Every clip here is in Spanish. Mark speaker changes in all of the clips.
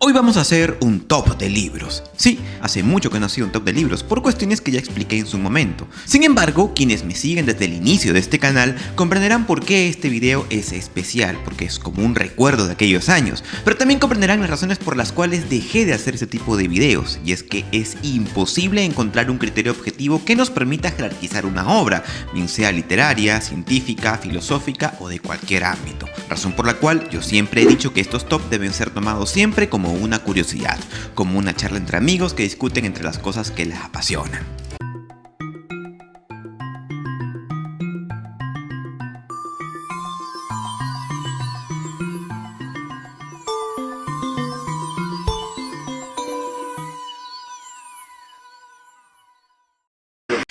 Speaker 1: Hoy vamos a hacer un top de libros. Sí, hace mucho que no hacía un top de libros por cuestiones que ya expliqué en su momento. Sin embargo, quienes me siguen desde el inicio de este canal comprenderán por qué este video es especial, porque es como un recuerdo de aquellos años, pero también comprenderán las razones por las cuales dejé de hacer ese tipo de videos, y es que es imposible encontrar un criterio objetivo que nos permita jerarquizar una obra, bien sea literaria, científica, filosófica o de cualquier ámbito. Razón por la cual yo siempre he dicho que estos top deben ser tomados siempre como una curiosidad, como una charla entre amigos que discuten entre las cosas que les apasionan.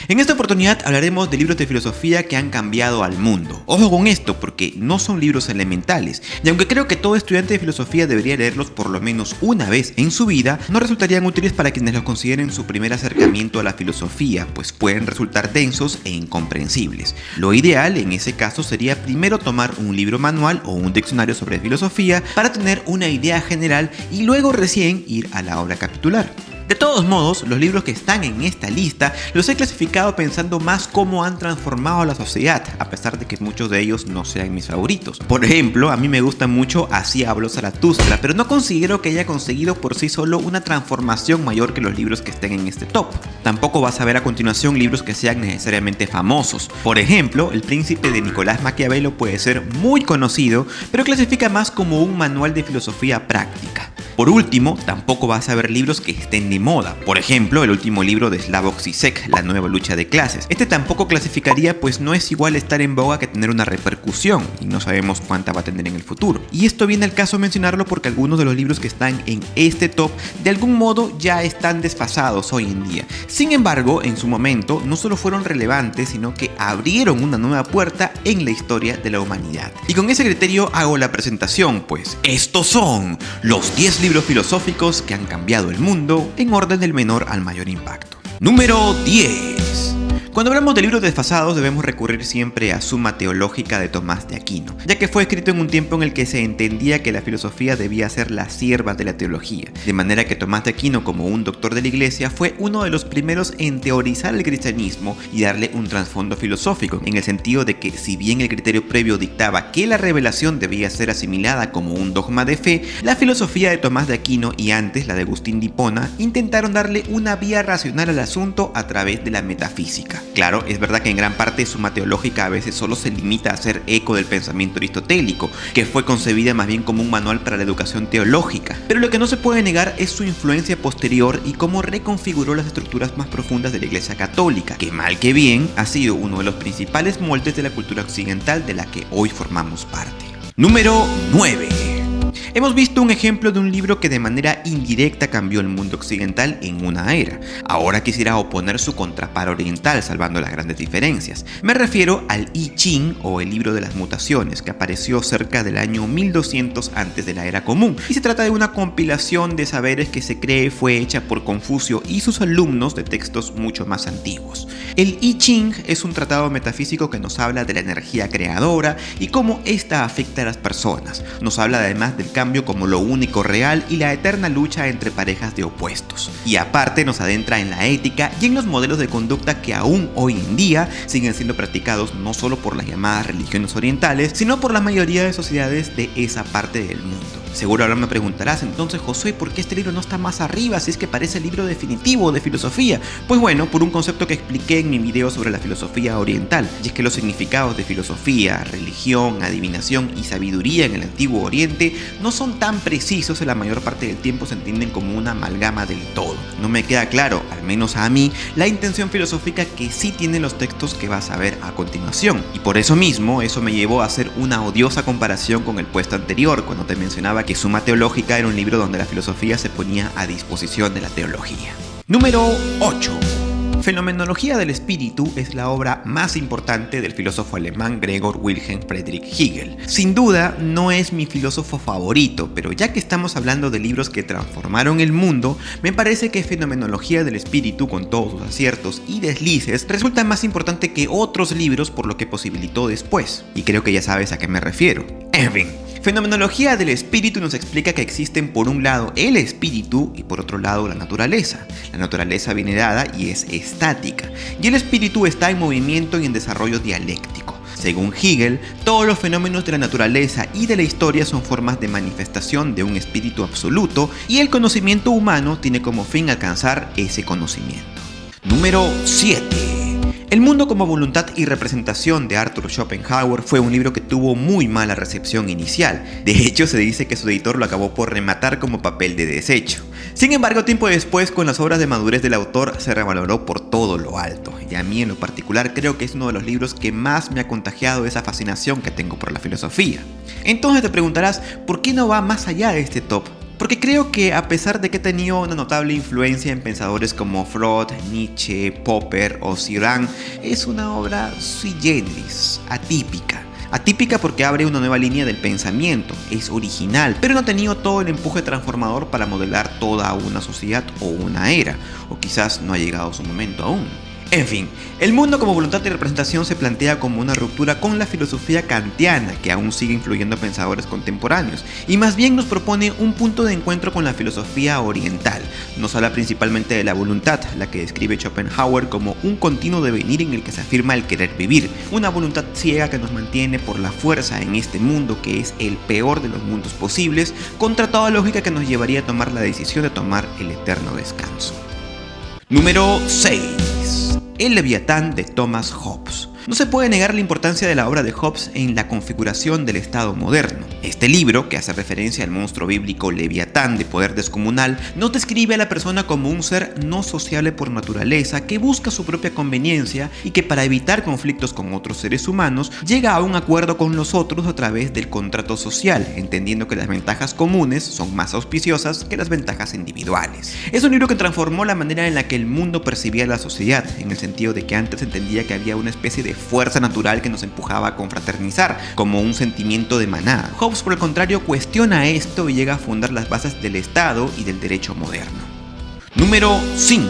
Speaker 1: En esta oportunidad hablaremos de libros de filosofía que han cambiado al mundo. Ojo con esto, porque no son libros elementales, y aunque creo que todo estudiante de filosofía debería leerlos por lo menos una vez en su vida, no resultarían útiles para quienes los consideren su primer acercamiento a la filosofía, pues pueden resultar densos e incomprensibles. Lo ideal en ese caso sería primero tomar un libro manual o un diccionario sobre filosofía para tener una idea general y luego recién ir a la obra capitular. De todos modos, los libros que están en esta lista los he clasificado pensando más cómo han transformado a la sociedad, a pesar de que muchos de ellos no sean mis favoritos. Por ejemplo, a mí me gusta mucho Así habló Zaratustra, pero no considero que haya conseguido por sí solo una transformación mayor que los libros que estén en este top. Tampoco vas a ver a continuación libros que sean necesariamente famosos. Por ejemplo, El Príncipe de Nicolás Maquiavelo puede ser muy conocido, pero clasifica más como un manual de filosofía práctica. Por último, tampoco vas a ver libros que estén de moda. Por ejemplo, el último libro de Slavoj Žižek, La nueva lucha de clases. Este tampoco clasificaría, pues no es igual estar en boga que tener una repercusión, y no sabemos cuánta va a tener en el futuro. Y esto viene al caso mencionarlo porque algunos de los libros que están en este top de algún modo ya están desfasados hoy en día. Sin embargo, en su momento no solo fueron relevantes, sino que abrieron una nueva puerta en la historia de la humanidad. Y con ese criterio hago la presentación, pues estos son los 10 libros filosóficos que han cambiado el mundo en orden del menor al mayor impacto. Número 10. Cuando hablamos de libros desfasados debemos recurrir siempre a Suma Teológica de Tomás de Aquino, ya que fue escrito en un tiempo en el que se entendía que la filosofía debía ser la sierva de la teología, de manera que Tomás de Aquino, como un doctor de la iglesia, fue uno de los primeros en teorizar el cristianismo y darle un trasfondo filosófico, en el sentido de que si bien el criterio previo dictaba que la revelación debía ser asimilada como un dogma de fe, la filosofía de Tomás de Aquino y antes la de Agustín de Hipona intentaron darle una vía racional al asunto a través de la metafísica. Claro, es verdad que en gran parte Suma Teológica a veces solo se limita a hacer eco del pensamiento aristotélico, que fue concebida más bien como un manual para la educación teológica, pero lo que no se puede negar es su influencia posterior y cómo reconfiguró las estructuras más profundas de la Iglesia Católica, que mal que bien ha sido uno de los principales moldes de la cultura occidental de la que hoy formamos parte. Número 9. Hemos visto un ejemplo de un libro que de manera indirecta cambió el mundo occidental en una era. Ahora quisiera oponer su contraparo oriental, salvando las grandes diferencias. Me refiero al I Ching, o el libro de las mutaciones, que apareció cerca del año 1200 antes de la era común, y se trata de una compilación de saberes que se cree fue hecha por Confucio y sus alumnos de textos mucho más antiguos. El I Ching es un tratado metafísico que nos habla de la energía creadora y cómo esta afecta a las personas. Nos habla además del cambio como lo único real y la eterna lucha entre parejas de opuestos. Y aparte nos adentra en la ética y en los modelos de conducta que aún hoy en día siguen siendo practicados no solo por las llamadas religiones orientales, sino por la mayoría de sociedades de esa parte del mundo. Seguro ahora me preguntarás, entonces Josué, ¿por qué este libro no está más arriba si es que parece el libro definitivo de filosofía? Pues bueno, por un concepto que expliqué en mi video sobre la filosofía oriental, y es que los significados de filosofía, religión, adivinación y sabiduría en el antiguo oriente no son tan precisos y la mayor parte del tiempo se entienden como una amalgama del todo. No me queda claro, al menos a mí, la intención filosófica que sí tienen los textos que vas a ver a continuación. Y por eso mismo, eso me llevó a hacer una odiosa comparación con el puesto anterior, cuando te mencionaba que Suma Teológica era un libro donde la filosofía se ponía a disposición de la teología. Número 8. Fenomenología del espíritu es la obra más importante del filósofo alemán Gregor Wilhelm Friedrich Hegel. Sin duda no es mi filósofo favorito, pero ya que estamos hablando de libros que transformaron el mundo, me parece que Fenomenología del espíritu, con todos sus aciertos y deslices, resulta más importante que otros libros por lo que posibilitó después. Y creo que ya sabes a qué me refiero. En fin, Fenomenología del espíritu nos explica que existen por un lado el espíritu y por otro lado la naturaleza. La naturaleza viene dada y es estática, y el espíritu está en movimiento y en desarrollo dialéctico. Según Hegel, todos los fenómenos de la naturaleza y de la historia son formas de manifestación de un espíritu absoluto, y el conocimiento humano tiene como fin alcanzar ese conocimiento. Número 7. El mundo como voluntad y representación de Arthur Schopenhauer fue un libro que tuvo muy mala recepción inicial. De hecho, se dice que su editor lo acabó por rematar como papel de desecho. Sin embargo, tiempo después, con las obras de madurez del autor, se revaloró por todo lo alto. Y a mí en lo particular creo que es uno de los libros que más me ha contagiado esa fascinación que tengo por la filosofía. Entonces te preguntarás, ¿por qué no va más allá de este top? Porque creo que a pesar de que he tenido una notable influencia en pensadores como Freud, Nietzsche, Popper o Cioran, es una obra sui generis, atípica. Atípica porque abre una nueva línea del pensamiento, es original, pero no ha tenido todo el empuje transformador para modelar toda una sociedad o una era, o quizás no ha llegado su momento aún. En fin, el mundo como voluntad y representación se plantea como una ruptura con la filosofía kantiana que aún sigue influyendo a pensadores contemporáneos y más bien nos propone un punto de encuentro con la filosofía oriental. Nos habla principalmente de la voluntad, la que describe Schopenhauer como un continuo devenir en el que se afirma el querer vivir, una voluntad ciega que nos mantiene por la fuerza en este mundo que es el peor de los mundos posibles, contra toda lógica que nos llevaría a tomar la decisión de tomar el eterno descanso. Número 6. El Leviatán de Thomas Hobbes. No se puede negar la importancia de la obra de Hobbes en la configuración del Estado moderno. Este libro, que hace referencia al monstruo bíblico Leviatán de poder descomunal, nos describe a la persona como un ser no sociable por naturaleza que busca su propia conveniencia y que para evitar conflictos con otros seres humanos llega a un acuerdo con los otros a través del contrato social, entendiendo que las ventajas comunes son más auspiciosas que las ventajas individuales. Es un libro que transformó la manera en la que el mundo percibía la sociedad, en el sentido de que antes entendía que había una especie de fuerza natural que nos empujaba a confraternizar, como un sentimiento de manada. Hobbes, por el contrario, cuestiona esto y llega a fundar las bases del Estado y del derecho moderno. Número 5.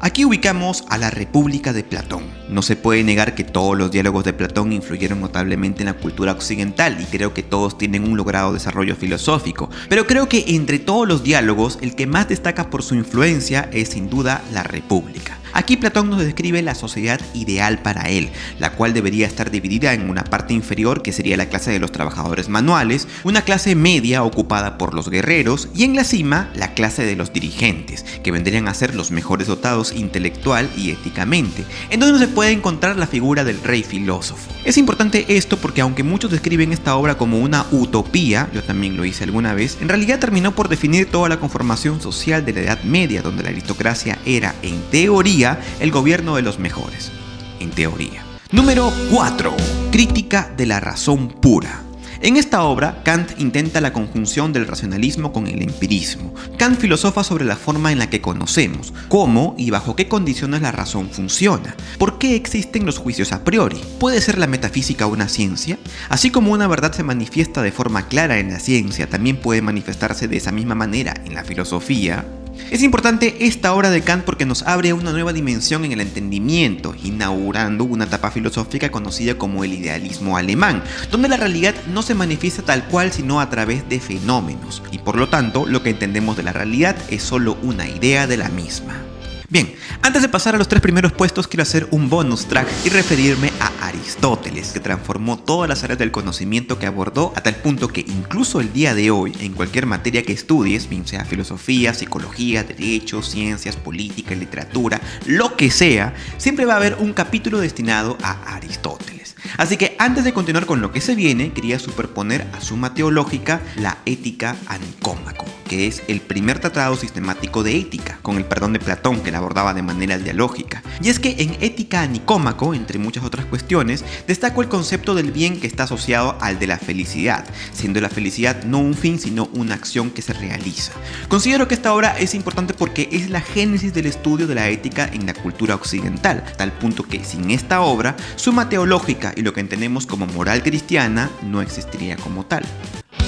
Speaker 1: Aquí ubicamos a la República de Platón. No se puede negar que todos los diálogos de Platón influyeron notablemente en la cultura occidental y creo que todos tienen un logrado desarrollo filosófico, pero creo que entre todos los diálogos el que más destaca por su influencia es sin duda la República. Aquí Platón nos describe la sociedad ideal para él, la cual debería estar dividida en una parte inferior que sería la clase de los trabajadores manuales, una clase media ocupada por los guerreros y en la cima la clase de los dirigentes, que vendrían a ser los mejores dotados intelectual y éticamente, en donde se puede encontrar la figura del rey filósofo. Es importante esto porque aunque muchos describen esta obra como una utopía, yo también lo hice alguna vez, en realidad terminó por definir toda la conformación social de la Edad Media, donde la aristocracia era, en teoría, el gobierno de los mejores. En teoría. Número 4. Crítica de la razón pura. En esta obra, Kant intenta la conjunción del racionalismo con el empirismo. Kant filosofa sobre la forma en la que conocemos, cómo y bajo qué condiciones la razón funciona, por qué existen los juicios a priori. ¿Puede ser la metafísica una ciencia? Así como una verdad se manifiesta de forma clara en la ciencia, también puede manifestarse de esa misma manera en la filosofía. Es importante esta obra de Kant porque nos abre una nueva dimensión en el entendimiento, inaugurando una etapa filosófica conocida como el idealismo alemán, donde la realidad no se manifiesta tal cual sino a través de fenómenos, y por lo tanto lo que entendemos de la realidad es solo una idea de la misma. Bien, antes de pasar a los 3 primeros puestos quiero hacer un bonus track y referirme a Aristóteles, que transformó todas las áreas del conocimiento que abordó a tal punto que incluso el día de hoy, en cualquier materia que estudies, bien sea filosofía, psicología, derecho, ciencias, política, literatura, lo que sea, siempre va a haber un capítulo destinado a Aristóteles. Así que antes de continuar con lo que se viene, quería superponer a Summa Teológica la Ética a Nicómaco, que es el primer tratado sistemático de ética, con el perdón de Platón, que la abordaba de manera dialógica. Y es que en Ética a Nicómaco, entre muchas otras cuestiones, destaco el concepto del bien que está asociado al de la felicidad, siendo la felicidad no un fin, sino una acción que se realiza. Considero que esta obra es importante porque es la génesis del estudio de la ética en la cultura occidental, tal punto que sin esta obra, Summa Teológica y lo que entendemos como moral cristiana no existiría como tal.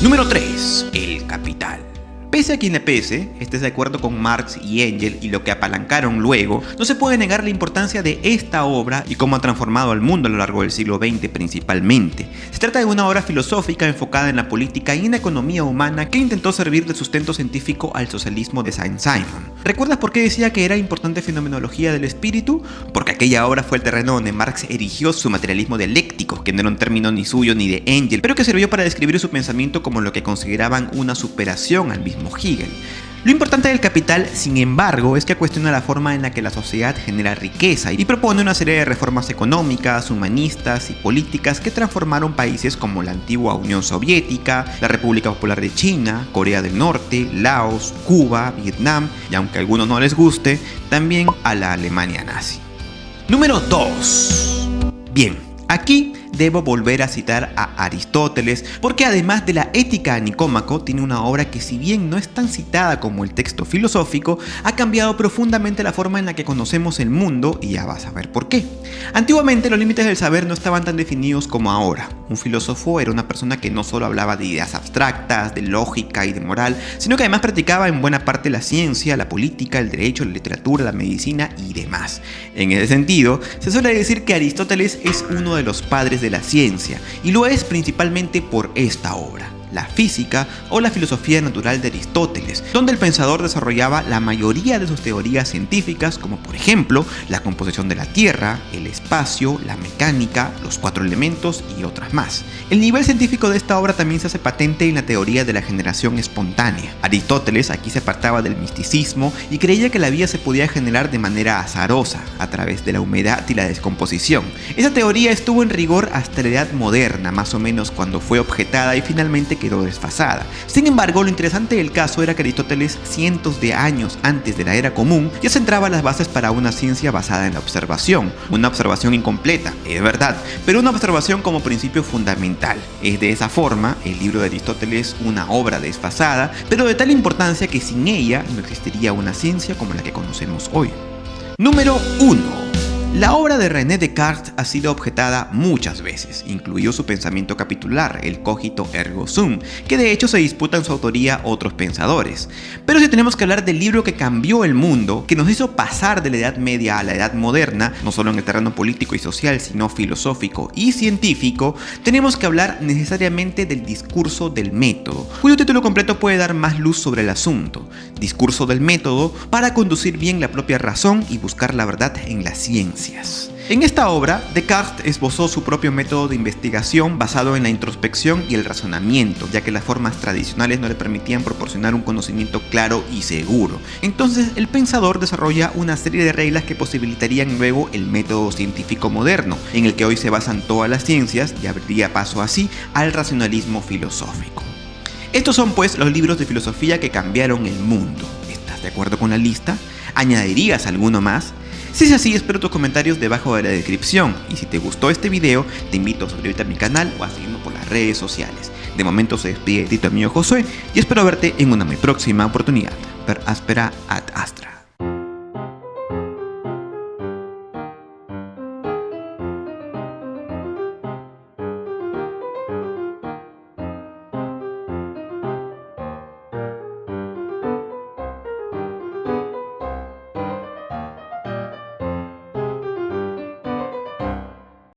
Speaker 1: Número 3. El Capital. Pese a quien le pese, estés de acuerdo con Marx y Engels y lo que apalancaron luego, no se puede negar la importancia de esta obra y cómo ha transformado al mundo a lo largo del siglo XX principalmente. Se trata de una obra filosófica enfocada en la política y en la economía humana que intentó servir de sustento científico al socialismo de Saint-Simon. ¿Recuerdas por qué decía que era importante fenomenología del espíritu? Porque aquella obra fue el terreno donde Marx erigió su materialismo dialéctico, que no era un término ni suyo ni de Engels, pero que sirvió para describir su pensamiento como lo que consideraban una superación al mismo Hegel. Lo importante del Capital, sin embargo, es que cuestiona la forma en la que la sociedad genera riqueza y propone una serie de reformas económicas, humanistas y políticas que transformaron países como la antigua Unión Soviética, la República Popular de China, Corea del Norte, Laos, Cuba, Vietnam y, aunque a algunos no les guste, también a la Alemania nazi. Número 2. Bien, aquí debo volver a citar a Aristóteles porque además de la Ética a Nicómaco tiene una obra que, si bien no es tan citada como el texto filosófico, ha cambiado profundamente la forma en la que conocemos el mundo y ya vas a ver por qué. Antiguamente los límites del saber no estaban tan definidos como ahora. Un filósofo era una persona que no solo hablaba de ideas abstractas, de lógica y de moral, sino que además practicaba en buena parte la ciencia, la política, el derecho, la literatura, la medicina y demás. En ese sentido, se suele decir que Aristóteles es uno de los padres de la ciencia, y lo es principalmente por esta obra, la Física o la Filosofía Natural de Aristóteles, donde el pensador desarrollaba la mayoría de sus teorías científicas, como por ejemplo la composición de la Tierra, el espacio, la mecánica, los 4 elementos y otras más. El nivel científico de esta obra también se hace patente en la teoría de la generación espontánea. Aristóteles aquí se apartaba del misticismo y creía que la vida se podía generar de manera azarosa, a través de la humedad y la descomposición. Esa teoría estuvo en rigor hasta la Edad Moderna, más o menos, cuando fue objetada y finalmente quedó desfasada. Sin embargo, lo interesante del caso era que Aristóteles, cientos de años antes de la Era Común, ya centraba las bases para una ciencia basada en la observación. Una observación incompleta, es verdad, pero una observación como principio fundamental. Es de esa forma el libro de Aristóteles una obra desfasada, pero de tal importancia que sin ella no existiría una ciencia como la que conocemos hoy. Número 1. La obra de René Descartes ha sido objetada muchas veces, incluido su pensamiento capitular, el cogito ergo sum, que de hecho se disputan su autoría otros pensadores. Pero si tenemos que hablar del libro que cambió el mundo, que nos hizo pasar de la Edad Media a la Edad Moderna, no solo en el terreno político y social, sino filosófico y científico, tenemos que hablar necesariamente del Discurso del Método, cuyo título completo puede dar más luz sobre el asunto. Discurso del Método para conducir bien la propia razón y buscar la verdad en la ciencia. En esta obra, Descartes esbozó su propio método de investigación basado en la introspección y el razonamiento, ya que las formas tradicionales no le permitían proporcionar un conocimiento claro y seguro. Entonces, el pensador desarrolla una serie de reglas que posibilitarían luego el método científico moderno, en el que hoy se basan todas las ciencias, y abriría paso así al racionalismo filosófico. Estos son pues los libros de filosofía que cambiaron el mundo. ¿Estás de acuerdo con la lista? ¿Añadirías alguno más? Si es así, espero tus comentarios debajo de la descripción, y si te gustó este video, te invito a suscribirte a mi canal o a seguirme por las redes sociales. De momento se despide de ti tu amigo Josué, y espero verte en una muy próxima oportunidad. Per aspera ad astra.